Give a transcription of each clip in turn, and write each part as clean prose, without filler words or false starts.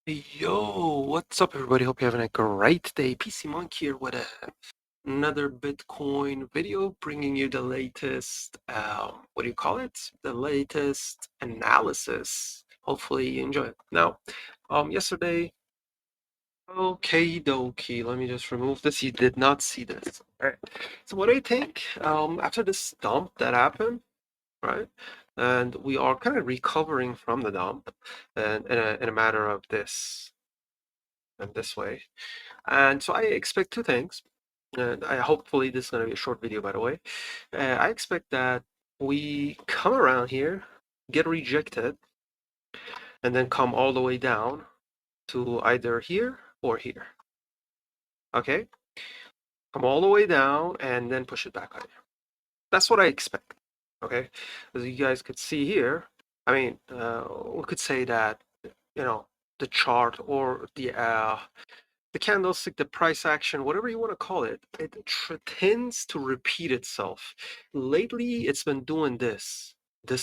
Yo, what's up, everybody? Hope you're having a great day. PC Monk here with another Bitcoin video, bringing you the latest, what do you call it? The latest analysis. Hopefully you enjoy it. Now, yesterday, okie dokie, let me just remove this. You did not see this. All right. So what do you think? After this dump that happened, right? And we are kind of recovering from the dump, and in a matter of this and this way. And so I expect two things. And hopefully this is going to be a short video, by the way. I expect that we come around here, get rejected, and then come all the way down to either here or here. Okay? Come all the way down and then push it back higher. That's what I expect. Okay? As you guys could see here, I mean, we could say that, you know, the chart or the candlestick, the price action, whatever you want to call it, it tends to repeat itself. Lately, it's been doing this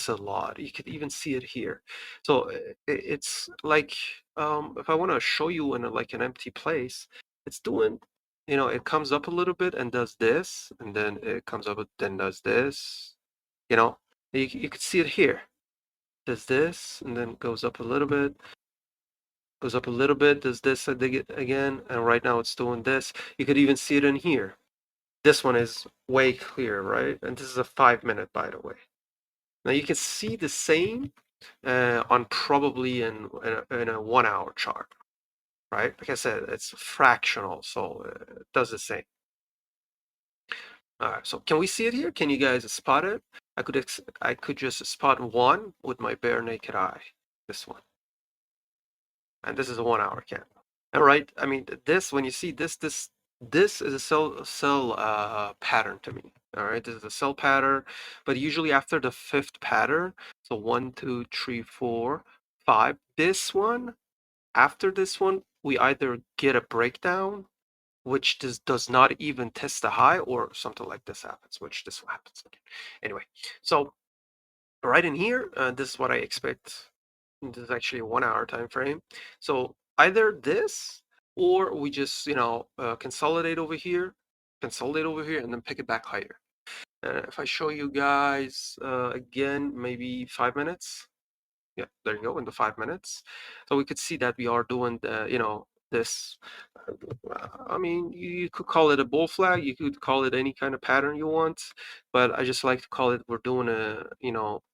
a lot. You could even see it here. So it's like, if I want to show you in like an empty place, it's doing, it comes up a little bit and does this, and then it comes up, then does this. You know, you could see it here. Does this, and then goes up a little bit, goes up a little bit, does this again, and right now it's doing this. You could even see it in here. This one is way clearer, right? And this is a 5 minute, by the way. Now you can see the same on probably in a 1 hour chart, right? Like I said, it's fractional, so it does the same. All right, so can we see it here? Can you guys spot it? I could just spot one with my bare naked eye. This one, and this is a 1 hour candle. All right. I mean, this when you see this is a sell pattern to me. All right, this is a sell pattern, but usually after the fifth pattern, so 1, 2, 3, 4, 5. This one, after this one, we either get a breakdown, which does not even test the high, or something like this happens, which this happens again. Anyway, so right in here, this is what I expect. This is actually a 1 hour time frame. So either this, or we just consolidate over here, and then pick it back higher. If I show you guys again, maybe 5 minutes. Yeah, there you go, in the 5 minutes. So we could see that we are doing this. I mean, you could call it a bull flag, you could call it any kind of pattern you want, but I just like to call it, we're doing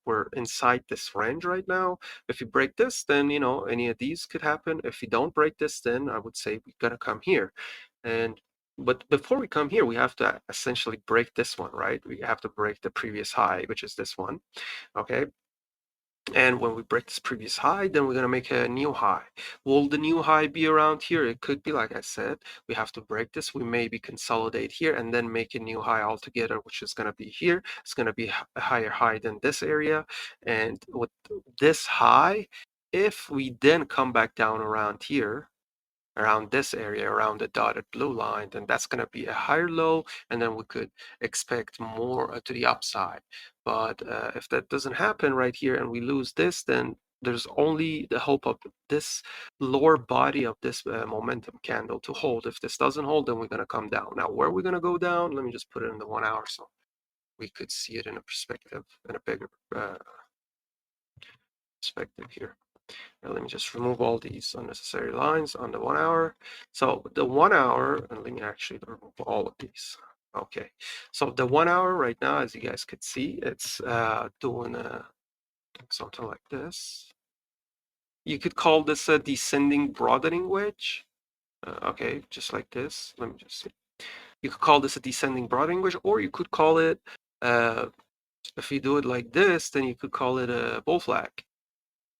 we're inside this range right now. If you break this, then, any of these could happen. If you don't break this, then I would say we gotta come here. But before we come here, we have to essentially break this one, right? We have to break the previous high, which is this one, okay? And when we break this previous high, then we're going to make a new high. Will the new high be around here? It could be, like I said, we have to break this. We maybe consolidate here and then make a new high altogether, which is going to be here. It's going to be a higher high than this area. And with this high, if we then come back down around here, around this area, around the dotted blue line, then that's going to be a higher low, and then we could expect more to the upside. But if that doesn't happen right here and we lose this, then there's only the hope of this lower body of this momentum candle to hold. If this doesn't hold, then we're going to come down. Now, where we're going to go down, let me just put it in the 1 hour so we could see it in a perspective, in a bigger perspective here. Now, let me just remove all these unnecessary lines on the 1 hour. So the 1 hour, and let me actually remove all of these. Okay, so the 1 hour right now, as you guys could see, it's doing something like this. You could call this a descending broadening wedge. Okay, just like this. Let me just see. You could call this a descending broadening wedge, or you could call it, if you do it like this, then you could call it a bull flag.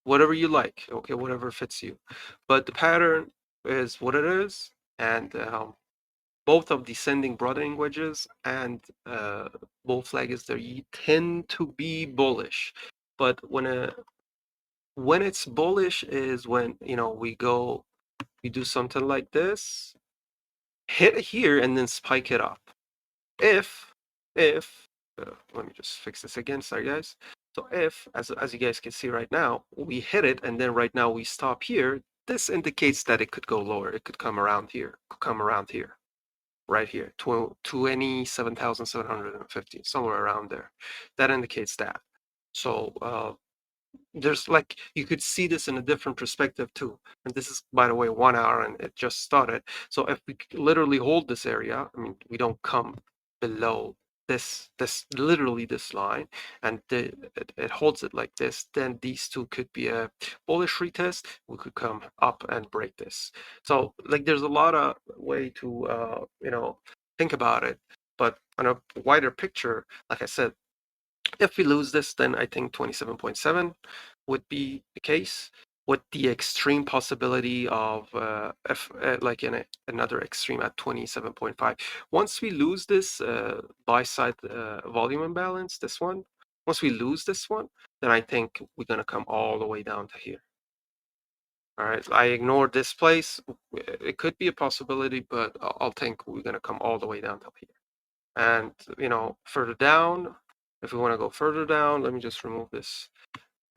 Whatever you like, okay, whatever fits you. But the pattern is what it is, and both of descending broadening wedges and bull flag is there, you tend to be bullish. But when it's bullish is when we do something like this, hit here and then spike it up. If let me just fix this again, sorry guys. So if, as you guys can see right now, we hit it and then right now we stop here, this indicates that it could go lower. It could come around here, right here, 27,750, somewhere around there. That indicates that. So there's like, you could see this in a different perspective too. And this is, by the way, 1 hour and it just started. So if we literally hold this area, I mean, we don't come below this literally this line, and it holds it like this, then these two could be a bullish retest. We could come up and break this. So like, there's a lot of way to think about it. But on a wider picture, like I said, if we lose this, then I think 27.7 would be the case, with the extreme possibility of like in another extreme at 27.5. Once we lose this buy side volume imbalance, this one, once we lose this one, then I think we're going to come all the way down to here. All right, I ignored this place. It could be a possibility, but I'll think we're going to come all the way down to here. And further down, if we want to go further down, let me just remove this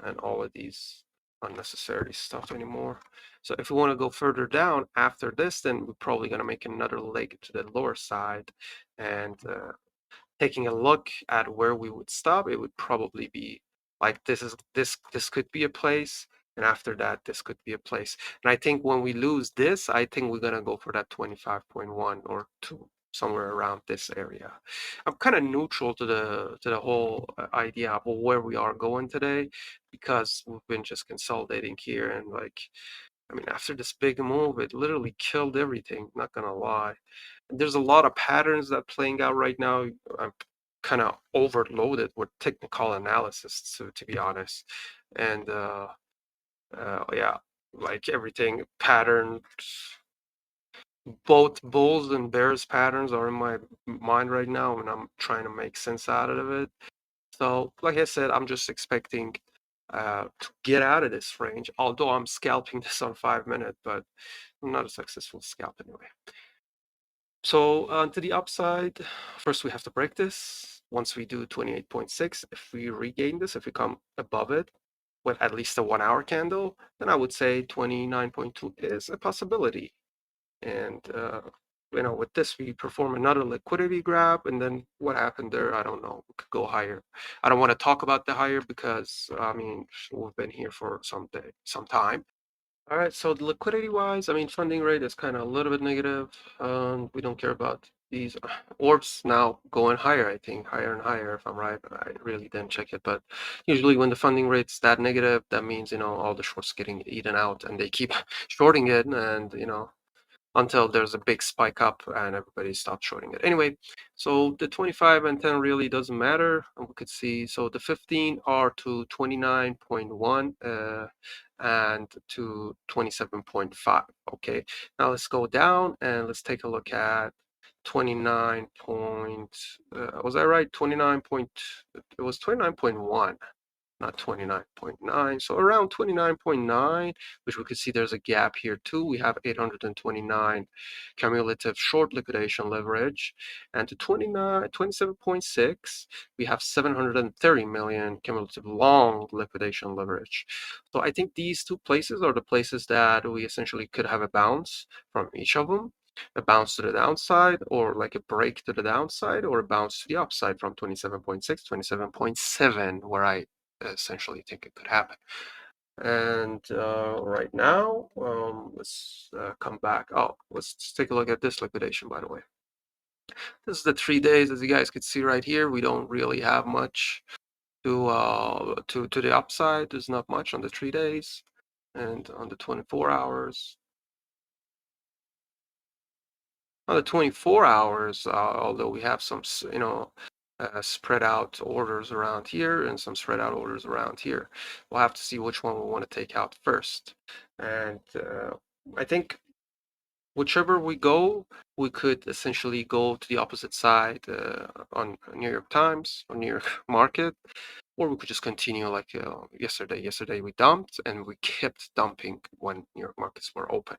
and all of these unnecessary stuff anymore. So if we want to go further down after this, then we're probably going to make another leg to the lower side. And taking a look at where we would stop, it would probably be like this could be a place, and after that this could be a place. And I think when we lose this, I think we're gonna go for that 25.1 or 2, somewhere around this area. I'm kind of neutral to the whole idea of where we are going today, because we've been just consolidating here, and like, I mean, after this big move, it literally killed everything, not gonna lie. There's a lot of patterns that playing out right now. I'm kind of overloaded with technical analysis, to be honest. And yeah, like everything patterns, both bulls and bears patterns are in my mind right now, and I'm trying to make sense out of it. So, like I said, I'm just expecting to get out of this range, although I'm scalping this on 5 minute, but I'm not a successful scalp anyway. So to the upside, first we have to break this. Once we do 28.6, if we regain this, if we come above it with at least a 1 hour candle, then I would say 29.2 is a possibility. And with this, we perform another liquidity grab, and then what happened there, I don't know. We could go higher. I don't want to talk about the higher because I mean, we've been here for some time. All right, so the liquidity wise, I mean, funding rate is kind of a little bit negative. We don't care about these orbs now going higher, I think, higher and higher, if I'm right. I really didn't check it, but usually when the funding rate's that negative, that means, all the shorts getting eaten out and they keep shorting it, and, until there's a big spike up and everybody stops shorting it. Anyway, so the 25 and 10 really doesn't matter. We could see, so the 15 are to 29.1 and to 27.5. Okay, now let's go down and let's take a look at 29 point, was I right? 29 point, it was 29.1, not 29.9. So around 29.9, which we could see there's a gap here too. We have 829 cumulative short liquidation leverage. And to 27.6, we have 730 million cumulative long liquidation leverage. So I think these two places are the places that we essentially could have a bounce from each of them. A bounce to the downside, or like a break to the downside, or a bounce to the upside from 27.6, 27.7, where I essentially think it could happen. And right now, let's come back. Oh, let's take a look at this liquidation, by the way. This is the 3 days, as you guys can see right here. We don't really have much to the upside. There's not much on the 3 days, and on the 24 hours. On the 24 hours, although we have some, spread out orders around here and some spread out orders around here, we'll have to see which one we want to take out first. And I think whichever we go, we could essentially go to the opposite side on New York Times, or New York market, or we could just continue like yesterday. Yesterday we dumped and we kept dumping when New York markets were open.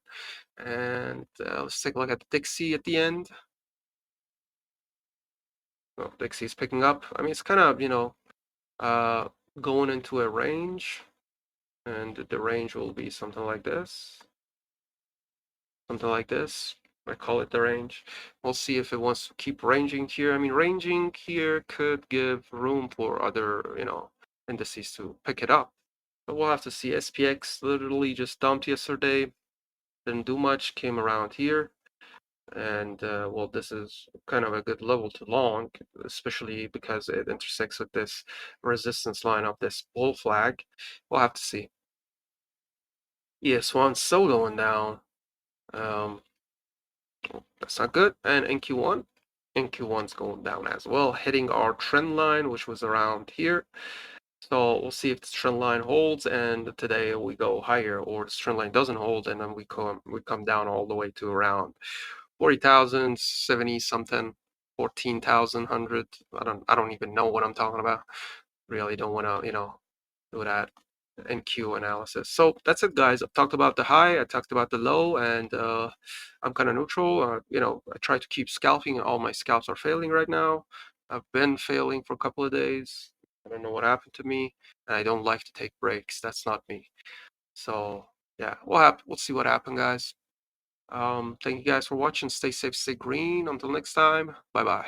And let's take a look at the Dixie at the end. Oh, Dixie's picking up. I mean, it's kind of, going into a range, and the range will be something like this. something like this. I call it the range. We'll see if it wants to keep ranging here. I mean, ranging here could give room for other, indices to pick it up. But we'll have to see. SPX literally just dumped yesterday, didn't do much, came around here. And well, this is kind of a good level to long, especially because it intersects with this resistance line of this bull flag. We'll have to see. Yeah, Swan's still going down. Um, that's not good. And NQ1's going down as well, hitting our trend line, which was around here. So we'll see if this trend line holds, and today we go higher, or this trend line doesn't hold, and then we come down all the way to around 40,000, 70 something, 14,100. I don't even know what I'm talking about. Really don't want to, do that NQ analysis. So that's it, guys. I've talked about the high, I talked about the low, and I'm kind of neutral. I try to keep scalping, and all my scalps are failing right now. I've been failing for a couple of days. I don't know what happened to me, and I don't like to take breaks. That's not me. So yeah, we'll see what happened, guys. Thank you guys for watching. Stay safe, stay green. Until next time, bye bye.